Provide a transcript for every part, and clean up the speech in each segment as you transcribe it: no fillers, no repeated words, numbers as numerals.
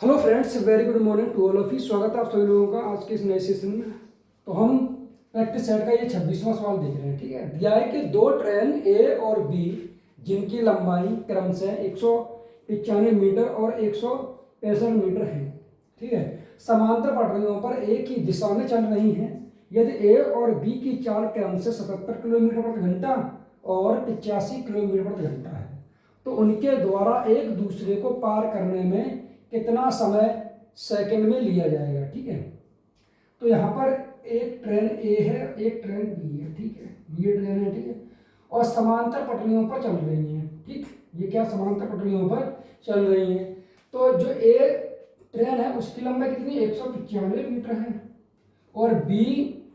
Hello friends, very good morning to all of you. स्वागत है आप सभी लोगों का आज के इस नए सेशन में। तो हम प्रैक्टिस सेट का ये 26वां सवाल देख रहे हैं। ठीक है, दिया है कि दो ट्रेन ए और बी जिनकी लंबाई क्रमशः 195 मीटर और 165 मीटर है, ठीक है, समांतर पटरियों पर एक ही दिशा में चल रही हैं। यदि ए और बी की चाल क्रमशः 77 किलोमीटर प्रति घंटा और 85 किलोमीटर प्रति घंटा है, तो उनके द्वारा एक दूसरे को पार करने में कितना समय सेकंड में लिया जाएगा। ठीक है, तो यहाँ पर एक ट्रेन ए है, एक ट्रेन बी है। ठीक है, ये ट्रेन है, ठीक है, और समांतर पटरियों पर चल रही है। ठीक, ये क्या समांतर पटरियों पर चल रही है। तो जो ए ट्रेन है उसकी लंबाई कितनी, 195 मीटर है, और बी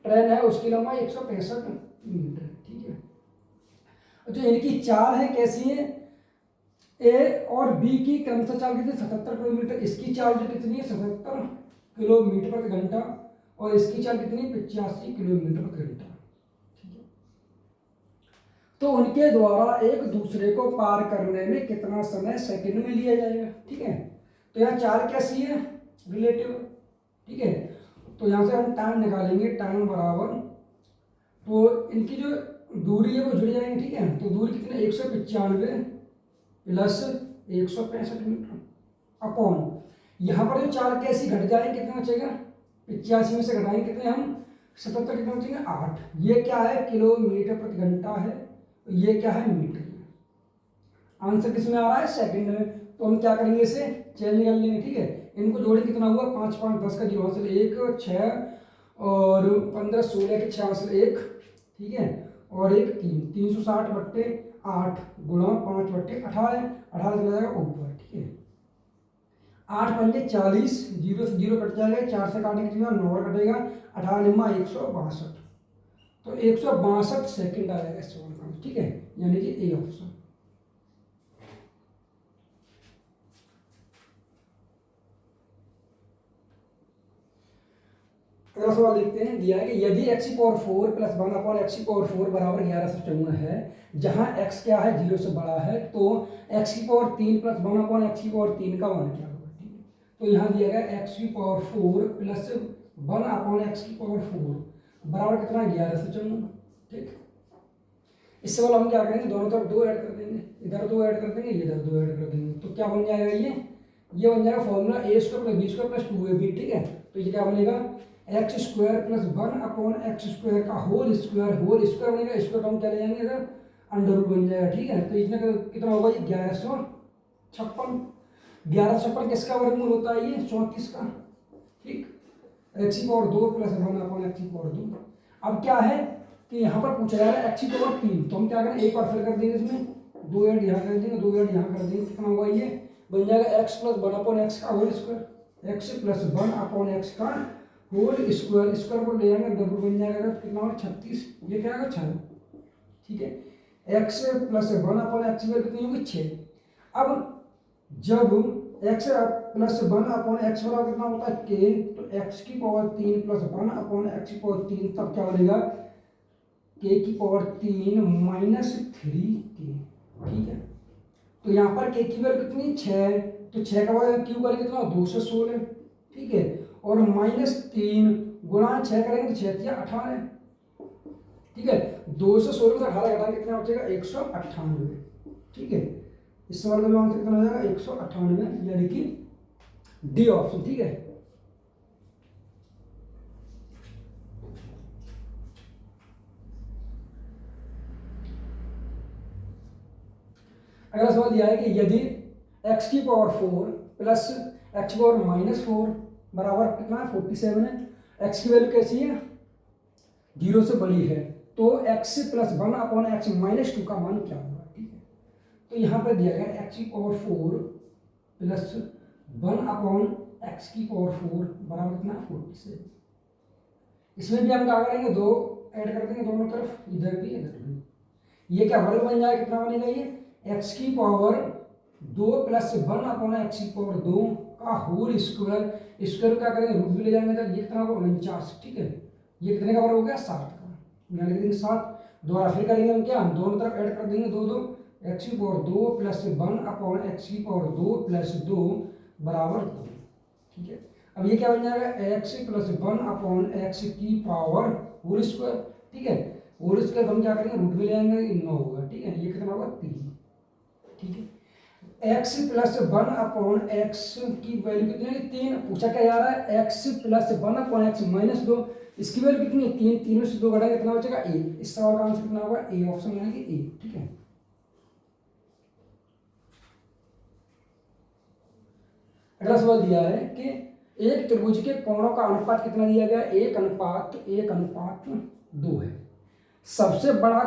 ट्रेन है उसकी लंबाई 165 मीटर है। ठीक है, तो इनकी चाल है कैसी है, ए और बी की क्रमशः चाल कितनी, 77 किलोमीटर। इसकी चाल जो कितनी है, 77 किलोमीटर प्रति घंटा, और इसकी चाल कितनी, 85 किलोमीटर प्रति घंटा। ठीक है, तो उनके द्वारा एक दूसरे को पार करने में कितना समय सेकंड में लिया जाएगा। ठीक है, तो यहाँ चाल कैसी है, रिलेटिव। ठीक है, तो यहाँ से हम टाइम निकालेंगे, टाइम बराबर, तो इनकी जो दूरी है वो जुड़ जाएंगे। ठीक है, तो दूरी कितनी, 195 प्लस 165 मीटर अपॉन, यहाँ पर जो चार कैसी घट जाएंगे, कितना बचेगा, 85 में से घटाएंगे कितने हम, 77, कितना बचेंगे 8। ये क्या है, किलोमीटर प्रति घंटा है, ये क्या है, मीटर में। आंसर किसमें आ रहा है, सेकंड में। तो हम क्या करेंगे, इसे चेंज कर लेंगे। ठीक है, इनको जोड़े कितना हुआ, 5 5 10 का 0 हासिल 1 6 और 15 16 के 6 हासिल 1। ठीक है, और एक 3 360 बट्टे 8 गुणा 5 बट्टे 18 18 चला जाएगा ऊपर। ठीक है, 8 पंजे 40, 0 से 0 कट जाएगा, 4 से काटने के 9 कटेगा, 18 निम्मा 162, तो 162 सेकंड आ जाएगा इस सवाल का। ठीक है, यानी कि ए ऑप्शन। अगला सवाल देखते हैं। दिया है कि यदि x की पावर 4 प्लस 1 अपॉन x की पावर 4 बराबर 1154 है, जहां x क्या है, 0 से बड़ा है, तो x की पावर 3 प्लस 1 अपॉन x की पावर 3 का मान क्या होगा। ठीक है, तो यहाँ दिया गया x की पावर 4 प्लस 1 अपॉन x की पावर 4 बराबर कितना, 1154। ठीक, इस सवाल हम क्या करेंगे, दोनों तरफ 2 ऐड कर देंगे, इधर 2 ऐड कर देंगे, इधर 2 ऐड कर देंगे, तो क्या बन जाएगा, ये बन जाएगा formula a square plus b square plus 2ab। ठीक है, तो ये क्या बनेगा, x square plus 1 upon x square का होल स्क्वायर बनेगा, स्क्वायर टर्म चले जाएंगे इधर, अंडर रूट बन जाएगा। ठीक है, तो इसमें कितना होगा, ये 1156। 1156 किसका वर्गमूल होता है, ये 34 का। ठीक, एक्स की पावर 2 प्लस 1 अपॉन एक्स की पावर 2। अब क्या है कि यहाँ पर पूछा जा रहा है एक्स की पावर 3, तो हम क्या करें, एक बार फिर कर देंगे, इसमें 2 ऐड यहाँ कर देंगे, 2 ऐड यहाँ कर देंगे, कितना होगा, ये बन जाएगा एक्स प्लस 1 अपॉन एक्स का whole square, x plus 1 upon x का होल स्क्वायर, स्क्वायर को ले जाएंगे, डबल बन जाएगा, कितना होगा 36, ये क्या आएगा 6। ठीक है, एक्स प्लस 1 अपॉन एक्स की वैल्यू कितनी होगी, 6। अब जब एक्स प्लस 1 अपॉन एक्स बराबर कितना होता है, के, तो एक्स की पावर 3 प्लस 1 अपॉन एक्स की पावर 3, तब क्या बनेगा, के की पावर 3 माइनस 3k। ठीक है, तो यहाँ पर के की वैल्यू कितनी, 6, तो 6 का वर्ग क्यू करेंगे कितना, 216। ठीक है, और माइनस 3 गुणा 6 करेंगे तो 6 या 18। ठीक है, 216 से 18 घटाएंगे कितना बचेगा, 198। ठीक है, इस सवाल का आंसर कितना हो जाएगा, 198, यानी कि डी ऑप्शन। ठीक है, अगला सवाल दिया है कि यदि x की पावर 4 प्लस एक्स की पावर माइनस 4 बराबर कितना है, 47 है, x की वैल्यू कैसी है, 0 से बड़ी है, तो x plus 1 upon x minus 2 का मान क्या होगा। ठीक है, तो यहाँ पर दिया गया x की पावर 4 प्लस 1 अपॉन एक्स की पावर 4 बराबर कितना, 47। इसमें भी हम क्या करेंगे, 2 ऐड कर देंगे दोनों तरफ, इधर भी इधर भी, ये क्या वर्ग बन जाएगा, कितना बनेगा, ये एक्स की पावर 2 प्लस 1 अपॉन एक्स की पावर 2 का होल स्क्वायर, स्क्वायर क्या करेंगे, रूट भी ले जाएंगे इधर, ये कितना होगा 49। ठीक है, ये कितने का बराबर हो गया, 7 का, यहाँ लिख देंगे 7। दोबारा फिर करेंगे हम क्या, दोनों तरफ ऐड कर देंगे 2 2, एक्स की पावर 2 प्लस 1 अपॉन एक्स की पावर 2 प्लस 2 बराबर 2। ठीक है। अब ये क्या बन जाएगा, एक्स प्लस 1 अपॉन एक्स की पावर होल स्क्वायर, ठीक है। होल स्क्वायर हम क्या करेंगे, रूट में ले आएंगे, 9 होगा, ठीक है। ये कितना होगा, 3, ठीक है। एक्स प्लस 1 अपॉन एक्स की वैल्यू कितनी है, 3। पूछा क्या जा रहा है, x plus 1 upon x minus 2, इसकी वैल्यू कितनी है, 3। 3 में से 2 घटाएंगे कितना बचेगा, ए। इस सवाल का आंसर कितना होगा, ए ऑप्शन यानी कि ए, ठीक है। अगला सवाल दिया है कि एक त्रिभुज के कोणों का अनुपात कितना दिया गया, 1:1:2 है। सबसे बड़ा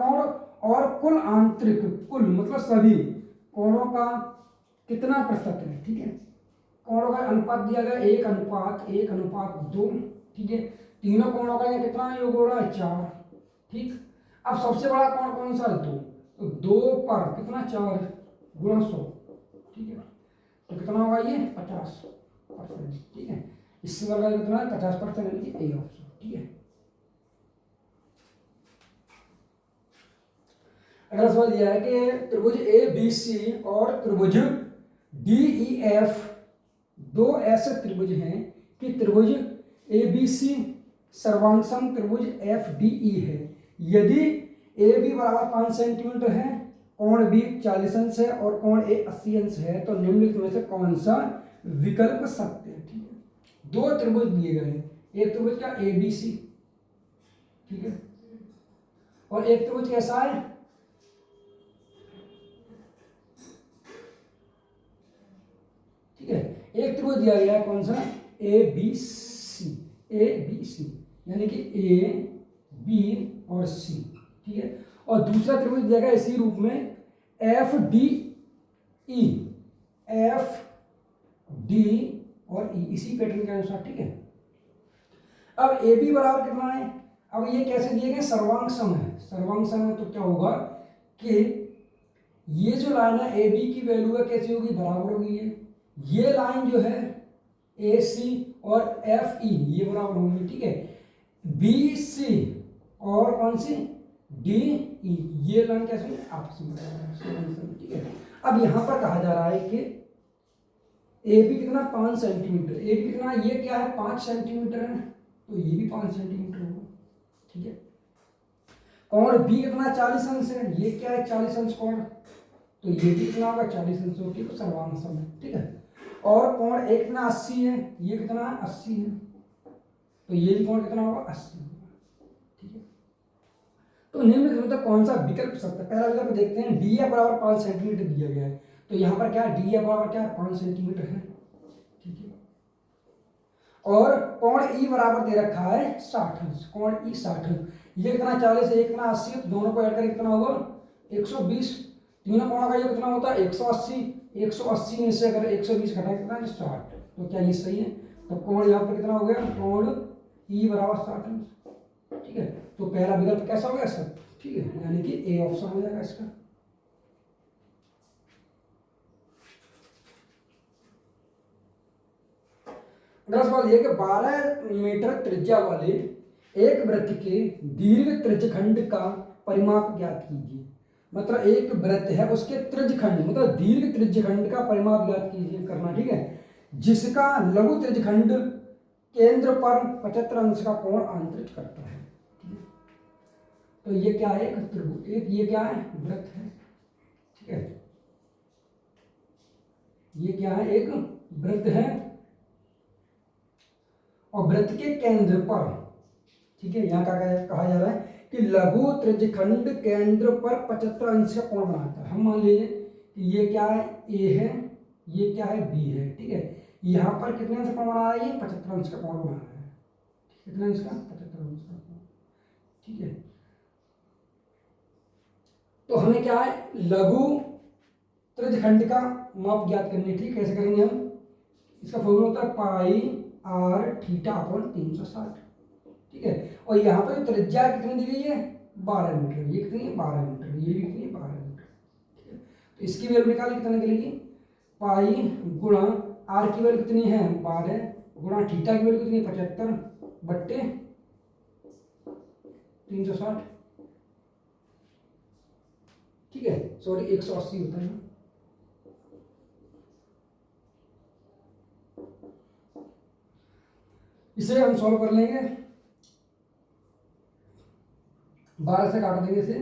कोण और कुल आंतरिक, कुल मतलब सभी कोणों का कितना प्रतिशत है, ठीक है। कोणों का अनुपात दिया गया 1:1:2, ठीक है। तीनों कोणों का ये कितना योग हो रहा है, 4, ठीक। अब सबसे बड़ा कोण कौन सा है, 2, तो 2 पर कितना, 4 गुणा 100, ठीक है। तो कितना होगा ये, 50%, ठीक है। इससे वाला कितना है, 50% यानी कि ए ऑप्शन, ठीक है। अगला सवाल दिया है कि त्रिभुज ए बी सी और त्रिभुज डी ई एफ दो ऐसे त्रिभुज हैं कि त्रिभुज ए बी सी सर्वांगसम त्रिभुज एफ डी ई है। यदि ए बी बराबर 5 सेंटीमीटर है, कोण बी 40 अंश है और कोण ए 80 अंश है, तो निम्नलिखित में से कौन सा विकल्प सत्य है, ठीक है। दो त्रिभुज दिए गए हैं, एक त्रिभुज का ए बी सी, ठीक है, और एक त्रिभुज कैसा है, ठीक है। एक त्रिभुज दिया गया है कौन सा, ए बी सी, यानी कि ए बी और सी, ठीक है। और दूसरा त्रिभुज दिया गया इसी रूप में एफ डी ई, और ई, इसी पैटर्न के अनुसार, ठीक है। अब ए बी बराबर कितना है, अब ये कैसे दिए गए, सर्वांग सम है, तो क्या होगा कि ये जो लाइन है ए बी की वैल्यू है कैसी होगी, बराबर होगी ये लाइन जो है ए सी और एफ ई ये बराबर होंगी, ठीक है। बी सी और कौन सी, डी ई, ये लाइन कैसे होगी, आपस में, ठीक है। अब यहां पर कहा जा रहा है कि ए बी कितना, 5 सेंटीमीटर, ए बी कितना, ये क्या है, 5 सेंटीमीटर है, तो ये भी 5 सेंटीमीटर होगा, ठीक है। कोण बी कितना, 40 अंश है, ये क्या है, 40 अंश कोण, तो ये भी कितना होगा, 40 अंश होगी, तो सर्वांग सम है, ठीक है। और कोण एक कितना, 80 है, ये कितना 80 है, तो ये भी कोण कितना होगा, 80 होगा, ठीक है। तो निम्नलिखित में तो कौन सा विकल्प सत्य है, पहला विकल्प देखते हैं, डी ए बराबर 5 सेंटीमीटर दिया गया है, तो यहाँ पर क्या है, डी ए बराबर क्या है, 5 सेंटीमीटर है, ठीक है। और कोण ई बराबर दे रखा है 60 अंश, कोण ई 60 अंश, ये कितना 40 है, ये कितना 80 है, तो दोनों को ऐड करके कितना होगा, 120, तीनों कोणों का ये कितना होता है, 180, 180 में से अगर 120 घटाए कितना है, 60, तो क्या ये सही है, तो कोण यहाँ पर कितना हो गया, कोण ई बराबर 60 अंश, ठीक है। तो पहला विकल्प कैसा हो गया सर, ठीक है, यानी कि ए ऑप्शन हो जाएगा इसका। अगला सवाल ये कि 12 मीटर त्रिज्या वाले एक वृत्त के दीर्घ त्रिज्यखंड का परिमाप ज्ञात कीजिए। मतलब एक वृत्त है, उसके त्रिज्यखंड मतलब दीर्घ त्रिज्यखंड का परिमाप ज्ञात कीजिए करना, ठीक है, जिसका लघु त्रिज्यखंड केंद्र पर 75 अंश का कोण आंतरिक करता है, ठीक है। तो ये क्या है, एक त्रिभुज, एक ये क्या है, वृत्त है, ठीक है। ये क्या है, एक वृत्त है और वृत्त के केंद्र पर, ठीक है, यहाँ कहा जा रहा है कि लघु त्रिज्यखंड केंद्र पर 75 अंश का कोण बनाता है। हम मान लीजिए कि ये क्या है, ए है, ये क्या है, बी है, ठीक है। यहाँ पर कितने अंश का कोण बना रहा है, ये 75 अंश का कोण बना रहा है, कितने अंश का, 75 अंश का कोण, ठीक है। तो हमें क्या है, लघु त्रिज्यखंड का माप ज्ञात करनी, ठीक, कैसे करेंगे हम, इसका फॉर्मूला होता है पाई आर थीटा अपॉन 360, ठीक है। और यहाँ पर त्रिज्या कितनी दी गई है, 12 मीटर, ये कितनी है, 12 मीटर, ये भी कितनी है, 12 मीटर, ठीक है। तो इसकी वैल्यू निकाली, कितना निकलेगी, पाई गुणा आर की वैल्यू कितनी है, 12 गुणा थीटा की वैल्यू कितनी है, 75 बट्टे 360, ठीक है, सॉरी 180 होता है, इसे हम सॉल्व कर लेंगे, 12 से काट देंगे इसे,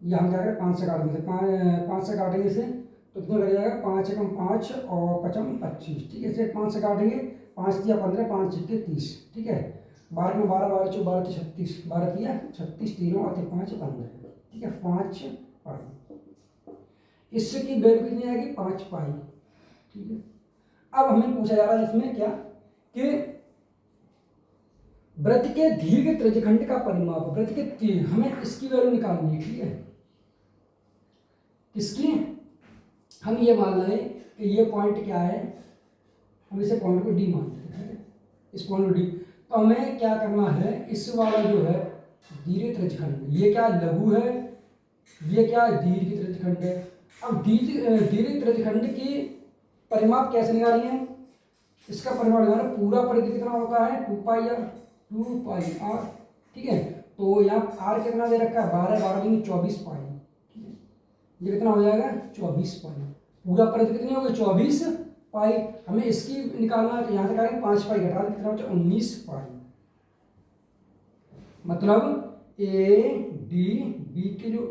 या हम क्या करें 5 से काट देंगे, 5 से काटेंगे इसे तो कितना लग जाएगा, 5 एकम 5 और 5 25, ठीक है। इसे 5 से काटेंगे, 5 तिया 15, 5 छिक्के 30, ठीक है। 12 में 12, 12 चौ 12 36, 12 तिया 36, तीनों आते 5 15, ठीक है। 5 पाई, इससे की वैल्यू कितनी आएगी, 5 पाई, ठीक है। अब हमें पूछा जा रहा है इसमें क्या कि वृत्त के दीर्घ त्रिज्यखंड का परिमाप, वृत्त के हमें इसकी वैल्यू निकालनी है, ठीक है। किसकी, हम ये मान लें कि ये पॉइंट क्या है, हम इसे पॉइंट को डी मानते हैं, इस पॉइंट को डी। तो हमें क्या करना है, इस वाला जो है दीर्घ त्रिज्यखंड, ये क्या लघु है, ये क्या दीर्घ त्रिज्यखंड है। अब दीर्घ त्रिज्यखंड की परिमाप कैसे निकालिए, इसका परिमाप निकालना, पूरा परिधि कितना होता है 2 पाई आर, 2 पाई आर, ठीक है। तो यहाँ आर कितना दे रखा है 12, 12 दूनी 24 पाई, ठीक है। ये कितना हो जाएगा 24 पाई, पूरा परिधि कितनी होगी 24 पाई। हमें इसकी निकालना है, यहाँ से करेंगे 5 पाई घटा दें, कितना बचा 19 पाई। मतलब ए डी बी के जो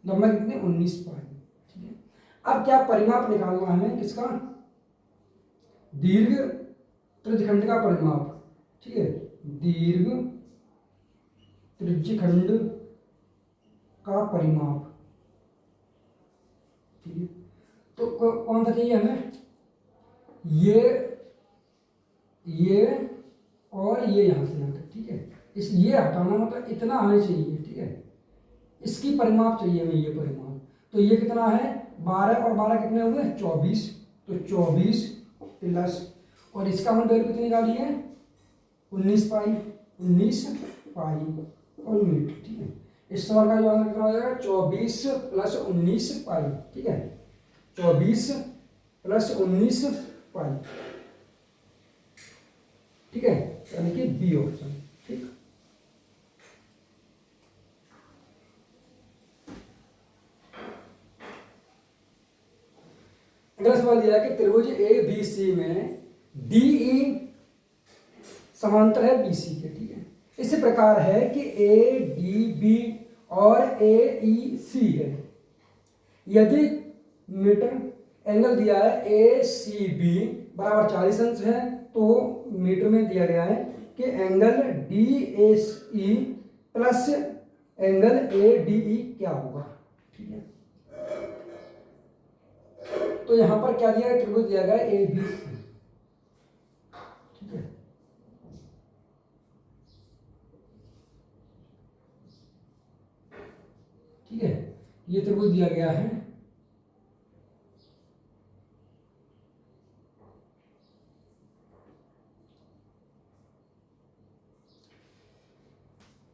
लंबाई कितनी 19 पाई, ठीक है। अब क्या परिमाप निकालना है हमें किसका, दीर्घ त्रिज्यखंड का परिमाप, ठीक है। दीर्घ त्रिज्यखंड का परिमाप, ठीक है। तो कौन सा चाहिए हमें, ये और ये यहां से यहाँ तक, ठीक है। इस ये हटाना मतलब इतना हमें चाहिए, ठीक है। इसकी परिमाप चाहिए हमें, ये परिमाप। तो ये कितना है 12 और 12 कितने हुए 24, तो 24 प्लस, और इसका हमने वैल्यू कितनी निकाली है 19 पाई, 19 पाई और मीटर, ठीक है। इस सवाल का जो आंसर कितना हो जाएगा 24 प्लस 19 पाई, ठीक है। 24 प्लस 19 पाई, ठीक है, यानी कि बी ऑप्शन, ठीक। अगला सवाल दिया है कि त्रिभुज ए बी सी में डी ई समांतर है बी सी के, ठीक है। इस प्रकार है कि ए डी बी और ए ई सी है। यदि मीटर एंगल दिया है ए सी बी बराबर 40 अंश है, तो मीटर में दिया गया है कि angle D A E plus angle A D E क्या होगा, ठीक है। तो यहां पर क्या दिया है, त्रिभुज दिया गया है ए बी सी, ठीक है। ठीक है, ये त्रिभुज दिया गया है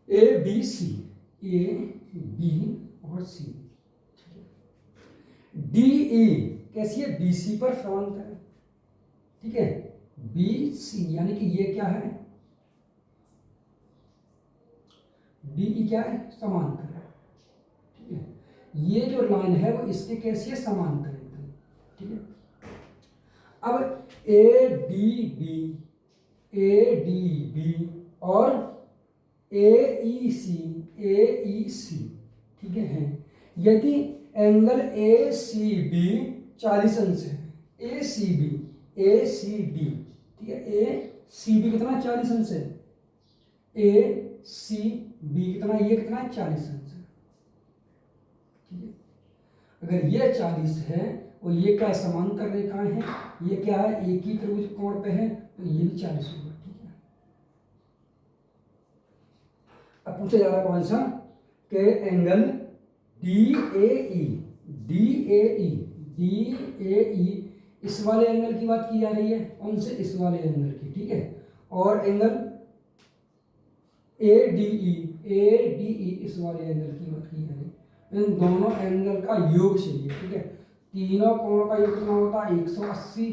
A B C, A B और सी, डी ई कैसी है बी सी पर समांतर है, ठीक है। बी सी यानी कि ये क्या है, डी ई क्या है समांतर है, ठीक है। ये जो लाइन है वो इसके कैसी है समांतर है, ठीक है। अब ए डी बी और ए ई सी, ठीक है। यदि एंगल ए सी बी 40 अंश है, ए सी बी, ठीक है। ए सी बी कितना 40 अंश है, ए सी बी कितना, ये कितना 40 अंश है, ठीक है। अगर ये 40 है और ये क्या समांतर रेखाएं हैं, ये क्या है एक ही त्रिभुज कोण पे है, तो ये भी 40 होगा, ठीक है। अब पूछा जा रहा है कौन सा कि एंगल डी ए ई, इस वाले एंगल की बात की जा रही है, कौन से इस वाले एंगल की, ठीक है। और एंगल ए डी ई इस वाले एंगल की बात की जा रही है। इन दोनों एंगल का योग चाहिए, ठीक है। तीनों कोणों का योग कितना होता है 180,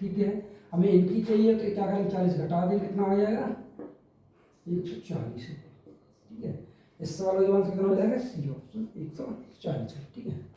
ठीक है। हमें इनकी चाहिए तो क्या करें 40 घटा दें, कितना आ जाएगा 140, ठीक है। इस सवाल का जवाब कितना हो जाएगा सी ऑप्शन 140 है, ठीक है।